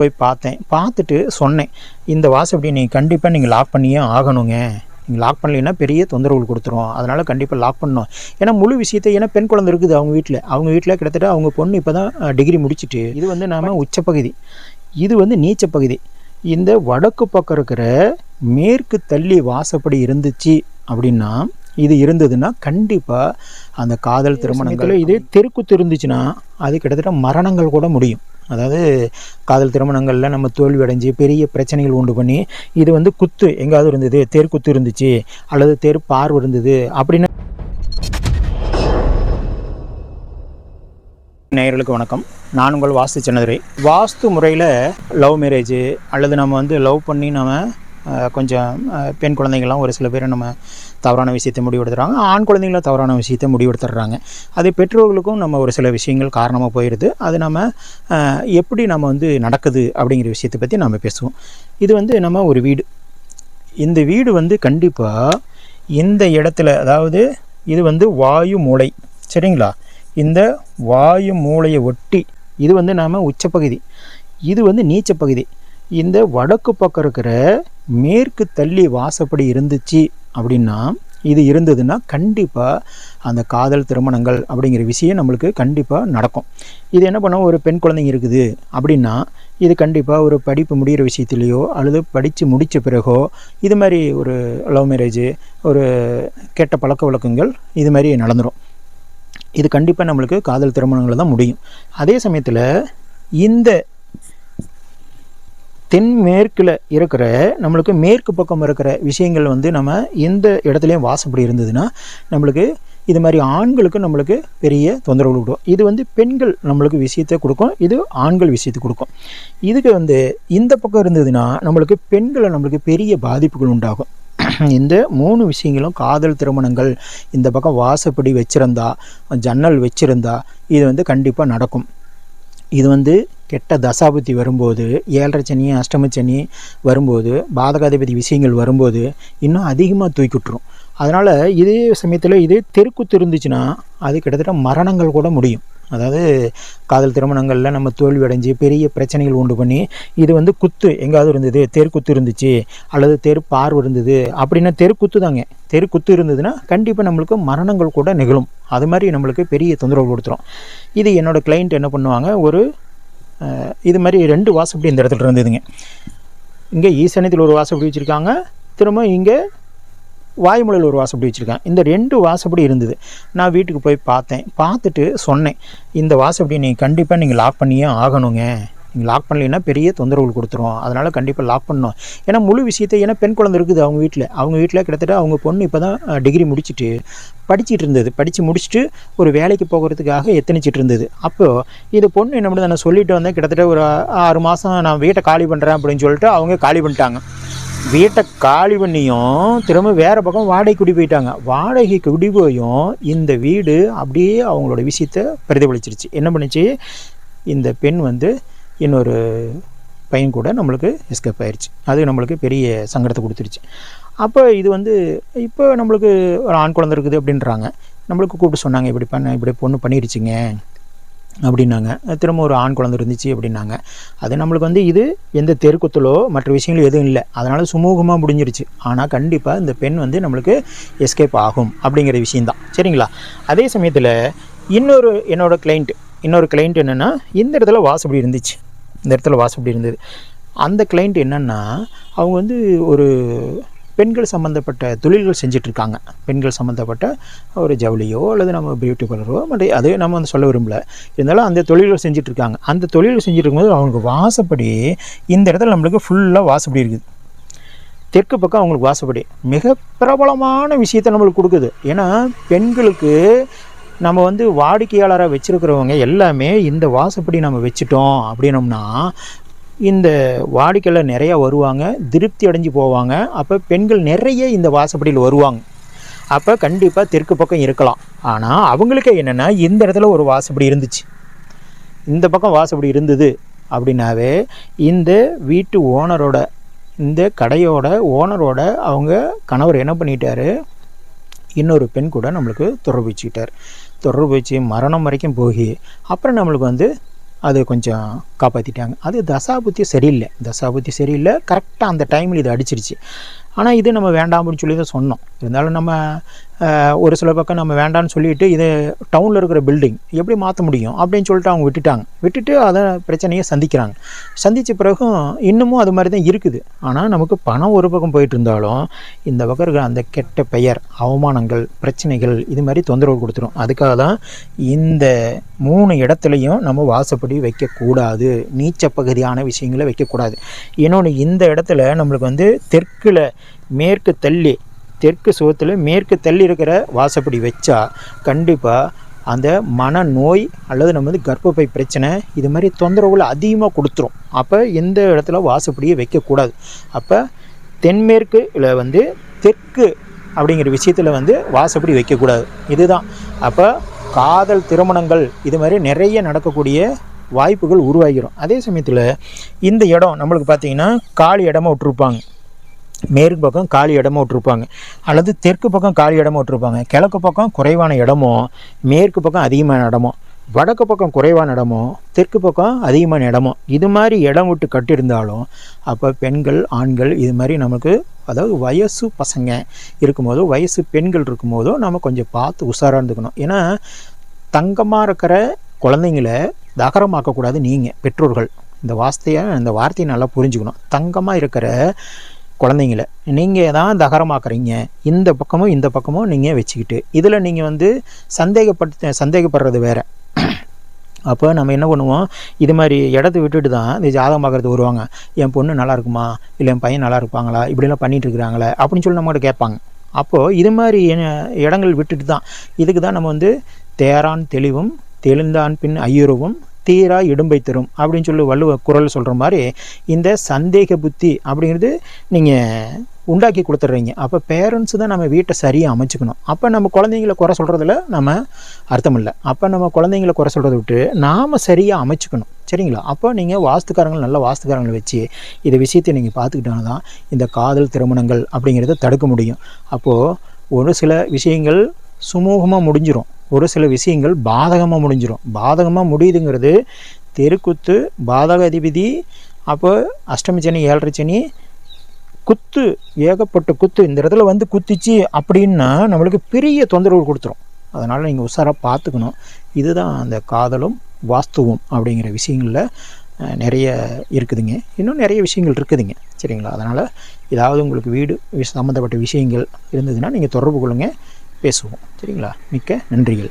போய் பார்த்தேன். பார்த்துட்டு சொன்னேன், இந்த வாசப்படி நீங்கள் கண்டிப்பாக நீங்கள் லாக் பண்ணியே ஆகணுங்க. நீங்கள் லாக் பண்ணலைன்னா பெரிய தொந்தரவுகள் கொடுத்துரும். அதனால் கண்டிப்பாக லாக் பண்ணணும். ஏன்னா முழு விஷயத்தை, ஏன்னா பெண் குழந்தை இருக்குது அவங்க வீட்டில் கிட்டத்தட்ட அவங்க பொண்ணு இப்போ தான் டிகிரி முடிச்சுட்டு. இது வந்து நாம் உச்சப்பகுதி, இது வந்து நீச்ச பகுதி. இந்த வடக்கு பக்கம் இருக்கிற மேற்கு தள்ளி வாசப்படி இருந்துச்சு அப்படின்னா, இது இருந்ததுன்னா கண்டிப்பாக அந்த காதல் திருமணங்கள். இது தெருக்குத்து இருந்துச்சுன்னா அது கிட்டத்தட்ட மரணங்கள் கூட முடியும். அதாவது காதல் திருமணங்களில் நம்ம தோல்வி அடைஞ்சு பெரிய பிரச்சனைகள் உண்டு பண்ணி, இது வந்து குத்து எங்காவது இருந்தது, தெருக்குத்து இருந்துச்சு அல்லது தெரு பார்வை இருந்தது அப்படின்னு. நேயர்களுக்கு வணக்கம். நான் உங்கள் வாஸ்து சின்னதுரை. வாஸ்து முறையில் லவ் மேரேஜ் அல்லது நம்ம வந்து லவ் பண்ணி நம்ம கொஞ்சம் பெண் குழந்தைங்கள்லாம் ஒரு சில பேர் நம்ம தவறான விஷயத்தை முடிவெடுத்துறாங்க, ஆண் குழந்தைங்களும் தவறான விஷயத்தை முடிவெடுத்துடுறாங்க. அது பெற்றோர்களுக்கும் நம்ம ஒரு சில விஷயங்கள் காரணமாக போயிடுது. அது நம்ம எப்படி நம்ம வந்து நடக்குது அப்படிங்கிற விஷயத்தை பற்றி நம்ம பேசுவோம். இது வந்து நம்ம ஒரு வீடு, இந்த வீடு வந்து கண்டிப்பாக இந்த இடத்துல, அதாவது இது வந்து வாயு மூலை, சரிங்களா? இந்த வாயு மூளையை ஒட்டி இது வந்து நாம் உச்சப்பகுதி, இது வந்து நீச்ச பகுதி. இந்த வடக்கு பக்கம் இருக்கிற மேற்கு தள்ளி வாசப்படி இருந்துச்சு அப்படின்னா, இது இருந்ததுன்னா கண்டிப்பாக அந்த காதல் திருமணங்கள் அப்படிங்கிற விஷயம் நம்மளுக்கு கண்டிப்பாக நடக்கும். இது என்ன பண்ணோம், ஒரு பெண் குழந்தைங்க இருக்குது அப்படின்னா இது கண்டிப்பாக ஒரு படிப்பு முடிகிற விஷயத்துலையோ அல்லது படித்து முடித்த பிறகோ இது மாதிரி ஒரு லவ் மேரேஜ், ஒரு கெட்ட பழக்க வழக்கங்கள் இது மாதிரி நடந்துடும். இது கண்டிப்பாக நம்மளுக்கு காதல் திருமணங்கள் தான் முடியும். அதே சமயத்தில் இந்த தென்மேற்கில் இருக்கிற நம்மளுக்கு மேற்கு பக்கம் இருக்கிற விஷயங்கள் வந்து நம்ம எந்த இடத்துலையும் வாசப்படி இருந்ததுன்னா நம்மளுக்கு இது மாதிரி ஆண்களுக்கு நம்மளுக்கு பெரிய தொந்தரவு கொடுக்கும். இது வந்து பெண்கள் நம்மளுக்கு விஷயத்தை கொடுக்கும், இது ஆண்கள் விஷயத்தை கொடுக்கும். இதுக்கு வந்து இந்த பக்கம் இருந்ததுன்னா நம்மளுக்கு பெண்களை நம்மளுக்கு பெரிய பாதிப்புகள் உண்டாகும். இந்த 3 விஷயங்களும் காதல் திருமணங்கள் இந்த பக்கம் வாசப்படி வச்சுருந்தா, ஜன்னல் வச்சுருந்தா இது வந்து கண்டிப்பாக நடக்கும். இது வந்து கெட்ட தசாபுத்தி வரும்போது, 7.5 சனி அஷ்டம சனி வரும்போது, பாதகாதிபதி விஷயங்கள் வரும்போது இன்னும் அதிகமாக தூக்கிவிட்டுரும். அதனால் இதே சமயத்தில் இது தெருக்குத்து இருந்துச்சுன்னா அது கிட்டத்தட்ட மரணங்கள் கூட முடியும். அதாவது காதல் திருமணங்களில் நம்ம தோல்வி அடைஞ்சு பெரிய பிரச்சனைகள் உண்டு பண்ணி, இது வந்து குத்து எங்காவது இருந்தது, தெருக்குத்து இருந்துச்சு அல்லது தெரு பார்வை இருந்தது அப்படின்னா தெருக்குத்து தாங்க. தெருக்குத்து இருந்ததுன்னா கண்டிப்பாக நம்மளுக்கு மரணங்கள் கூட நிகழும். அது மாதிரி நம்மளுக்கு பெரிய தொந்தரவு கொடுத்துரும். இது என்னோடய கிளைண்ட் என்ன பண்ணுவாங்க, ஒரு இது மாதிரி 2 வாசப்படி இந்த இடத்துல இருந்ததுங்க. இங்கே ஈசானியத்தில் ஒரு வாசப்படி வச்சுருக்காங்க, திரும்ப இங்கே வாயுமலையில் ஒரு வாசப்படி வச்சுருக்கேன். இந்த 2 வாசப்படி இருந்தது. நான் வீட்டுக்கு போய் பார்த்தேன். பார்த்துட்டு சொன்னேன், இந்த வாசப்படி நீங்கள் கண்டிப்பாக நீங்கள் லாக் பண்ணியே ஆகணுங்க. நீங்கள் லாக் பண்ணலைன்னா பெரிய தொந்தரவுகள் கொடுத்துரும். அதனால் கண்டிப்பாக லாக் பண்ணணும். ஏன்னா முழு விஷயத்தை, ஏன்னா பெண் குழந்தை இருக்குது அவங்க வீட்டில் கிட்டத்தட்ட அவங்க பொண்ணு இப்போ தான் டிகிரி முடிச்சுட்டு படிச்சுட்டு இருந்தது. படித்து முடிச்சுட்டு ஒரு வேலைக்கு போகிறதுக்காக எத்தனிச்சிட்டு இருந்தது. அப்போது இது பொண்ணு என்ன பண்ணுது, நான் சொல்லிட்டு வந்தேன், கிட்டத்தட்ட ஒரு 6 மாதம் நான் வீட்டை காலி பண்ணுறேன் அப்படின்னு சொல்லிட்டு அவங்க காலி பண்ணிட்டாங்க. வீட்டை காலி பண்ணியும் திரும்ப வேறு பக்கம் வாடகை குடி போயிட்டாங்க. வாடகை குடி போயும் இந்த வீடு அப்படியே அவங்களோட விஷயத்தை பிரதிபலிச்சிருச்சு. என்ன பண்ணிச்சு, இந்த பெண் வந்து இன்னொரு பையன் கூட நம்மளுக்கு எஸ்கேப் ஆயிடுச்சு. அது நம்மளுக்கு பெரிய சங்கடத்தை கொடுத்துருச்சு. அப்போ இது வந்து இப்போ நம்மளுக்கு ஒரு ஆண் குழந்தை இருக்குது அப்படின்றாங்க. நம்மளுக்கு கூப்பிட்டு சொன்னாங்க, இப்படி பொண்ணு பண்ணிடுச்சிங்க அப்படின்னாங்க. திரும்ப ஒரு ஆண் குழந்தை இருந்துச்சு அப்படின்னாங்க. அது நம்மளுக்கு வந்து இது எந்த தெருக்குத்தலோ மற்ற விஷயங்களும் எதுவும் இல்லை, அதனால் சுமூகமாக முடிஞ்சிருச்சு. ஆனால் கண்டிப்பாக இந்த பெண் வந்து நம்மளுக்கு எஸ்கேப் ஆகும் அப்படிங்கிற விஷயந்தான், சரிங்களா? அதே சமயத்தில் என்னோட கிளைண்ட் என்னென்னா, இந்த இடத்துல வாசப்படி இருந்துச்சு, இந்த இடத்துல வாசப்படி இருந்தது. அந்த கிளைண்ட் என்னென்னா, அவங்க வந்து ஒரு பெண்கள் சம்மந்தப்பட்ட தொழில்கள் செஞ்சிட்ருக்காங்க. பெண்கள் சம்மந்தப்பட்ட ஒரு ஜவுளியோ அல்லது நம்ம பியூட்டி பார்லரோ அது நம்ம வந்து சொல்ல விரும்பல, இருந்தாலும் அந்த தொழில்கள் செஞ்சிட்ருக்காங்க. அந்த தொழில்கள் செஞ்சுட்டு இருக்கும்போது அவங்களுக்கு வாசப்படி இந்த இடத்துல நம்மளுக்கு ஃபுல்லாக வாசப்படி இருக்குது. தெற்கு பக்கம் அவங்களுக்கு வாசப்படி மிக பிரபலமான விஷயத்தை நம்மளுக்கு கொடுக்குது. ஏன்னா பெண்களுக்கு நம்ம வந்து வாடிக்கையாளராக வச்சுருக்கிறவங்க எல்லாமே இந்த வாசப்படி நம்ம வச்சுட்டோம் அப்படின்னோம்னா இந்த வாடிக்கையாளர் நிறையா வருவாங்க, திருப்தி அடைஞ்சு போவாங்க. அப்போ பெண்கள் நிறைய இந்த வாசப்படியில் வருவாங்க. அப்போ கண்டிப்பாக தெற்கு பக்கம் இருக்கலாம். ஆனால் அவங்களுக்கே என்னென்னா, இந்த இடத்துல ஒரு வாசப்படி இருந்துச்சு, இந்த பக்கம் வாசப்படி இருந்தது அப்படின்னாவே இந்த வீட்டு ஓனரோட, இந்த கடையோட ஓனரோட அவங்க கணவர் என்ன பண்ணிட்டாரு, இன்னொரு பெண் கூட நம்மளுக்கு தொடர்பு வச்சுக்கிட்டார். தொடர்பு வச்சு மரணம் வரைக்கும் போய் அப்புறம் நம்மளுக்கு வந்து அது கொஞ்சம் காப்பாற்றிட்டாங்க. அது தசாபுத்தி சரியில்லை, கரெக்டாக அந்த டைமில் இது அடிச்சிருச்சு. ஆனால் இது நம்ம வேண்டாம் அப்படின்னு சொல்லி தான் சொன்னோம். இருந்தாலும் நம்ம ஒரு சில பக்கம் நம்ம வேண்டான்னு சொல்லிவிட்டு இது டவுனில் இருக்கிற பில்டிங் எப்படி மாற்ற முடியும் அப்படின்னு சொல்லிட்டு அவங்க விட்டுட்டு அதை பிரச்சனையை சந்தித்த பிறகும் இன்னமும் அது மாதிரி தான் இருக்குது. ஆனால் நமக்கு பணம் ஒரு பக்கம் போயிட்டு இருந்தாலும் இந்த பக்கம் இருக்கிற அந்த கெட்ட பெயர், அவமானங்கள், பிரச்சனைகள் இது மாதிரி தொந்தரவு கொடுத்துரும். அதுக்காக தான் இந்த 3 இடத்துலையும் நம்ம வாசப்படி வைக்கக்கூடாது, நீச்ச பகுதியான விஷயங்களை வைக்கக்கூடாது. இன்னொன்று, இந்த இடத்துல நம்மளுக்கு வந்து தெற்கு சுவத்தில் மேற்கு தள்ளி இருக்கிற வாசப்படி வச்சா கண்டிப்பாக அந்த மனநோய் அல்லது நம்ம வந்து கர்ப்பப்பை பிரச்சனை இது மாதிரி தொந்தரவுகளை அதிகமாக கொடுத்துரும். அப்போ இந்த இடத்துல வாசப்படியை வைக்கக்கூடாது. அப்போ தென்மேற்குல வந்து தெற்கு அப்படிங்கிற விஷயத்தில் வந்து வாசப்படி வைக்கக்கூடாது. இதுதான். அப்போ காதல் திருமணங்கள் இது மாதிரி நிறைய நடக்கக்கூடிய வாய்ப்புகள் உருவாகிடும். அதே சமயத்தில் இந்த இடம் நம்மளுக்கு பார்த்திங்கன்னா காலி இடமா விட்டுருப்பாங்க. மேற்கு பக்கம் காலி இடமா விட்டுருப்பாங்க, அல்லது தெற்கு பக்கம் காலி இடமா விட்டுருப்பாங்க. கிழக்கு பக்கம் குறைவான இடமோ, மேற்கு பக்கம் அதிகமான இடமோ, வடக்கு பக்கம் குறைவான இடமோ, தெற்கு பக்கம் அதிகமான இடமோ, இது மாதிரி இடம் விட்டு கட்டியிருந்தாலும் அப்போ பெண்கள் ஆண்கள் இது மாதிரி நமக்கு, அதாவது வயசு பசங்க இருக்கும்போதோ வயசு பெண்கள் இருக்கும்போதோ நம்ம கொஞ்சம் பார்த்து உஷாராக இருந்துக்கணும். ஏன்னா தங்கமாக இருக்கிற குழந்தைங்கள தகரமாக்கக்கூடாது. நீங்கள் பெற்றோர்கள் இந்த வார்த்தையை நல்லா புரிஞ்சுக்கணும். தங்கமாக இருக்கிற குழந்தைங்கள நீங்கள் தான் தகரமாக்குறீங்க. இந்த பக்கமும் நீங்கள் வச்சுக்கிட்டு இதில் நீங்கள் வந்து சந்தேகப்படுறது வேறு. அப்போ நம்ம என்ன பண்ணுவோம், இது மாதிரி இடத்த விட்டுட்டு தான் இந்த ஜாதகம் பார்க்குறது வருவாங்க. என் பொண்ணு நல்லா இருக்குமா, இல்லை என் பையன் நல்லா இருப்பாங்களா, இப்படிலாம் பண்ணிகிட்டு இருக்கிறாங்களே அப்படின்னு சொல்லி நம்மகிட்ட கேட்பாங்க. அப்போது இது மாதிரி இடங்கள் விட்டுட்டு தான், இதுக்கு தான் நம்ம வந்து தேரான் தெளிவும் தெளிந்தான் பின் ஐயுறவும் தீரா இடும்பை தரும் அப்படின்னு சொல்லி வள்ளுவ குறள் சொல்கிற மாதிரி இந்த சந்தேக புத்தி அப்படிங்கிறது நீங்கள் உண்டாக்கி கொடுத்துட்றீங்க. அப்போ பேரண்ட்ஸு தான் நம்ம வீட்டை சரியாக அமைச்சுக்கணும். அப்போ நம்ம குழந்தைங்கள குறை சொல்கிறதுல நம்ம அர்த்தம் இல்லை. அப்போ நம்ம குழந்தைங்கள குறை சொல்கிறத விட்டு நாம் சரியாக அமைச்சுக்கணும். சரிங்களா? அப்போ நீங்கள் நல்ல வாஸ்துக்காரங்களை வச்சு இந்த விஷயத்தை நீங்கள் பார்த்துக்கிட்டாங்க தான் இந்த காதல் திருமணங்கள் அப்படிங்கிறத தடுக்க முடியும். அப்போது ஒரு சில விஷயங்கள் சுமூகமாக முடிஞ்சிடும், ஒரு சில விஷயங்கள் பாதகமாக முடியுதுங்கிறது தெருக்குத்து, பாதக அதிபதி, அப்போ அஷ்டமி சனி, 7.5 சனி, ஏகப்பட்ட குத்து இந்த இடத்துல வந்து குத்திச்சு அப்படின்னா நம்மளுக்கு பெரிய தொந்தரவு கொடுத்துரும். அதனால் நீங்கள் உஷாராக பார்த்துக்கணும். இதுதான் அந்த காதலும் வாஸ்துவும் அப்படிங்கிற விஷயங்களில் நிறைய இருக்குதுங்க. இன்னும் நிறைய விஷயங்கள் இருக்குதுங்க. சரிங்களா? அதனால் ஏதாவது உங்களுக்கு வீடு சம்மந்தப்பட்ட விஷயங்கள் இருந்ததுன்னா நீங்கள் தொடர்பு கொள்ளுங்கள், பேசுவோம். சரிங்களா? மிக்க நன்றிகள்.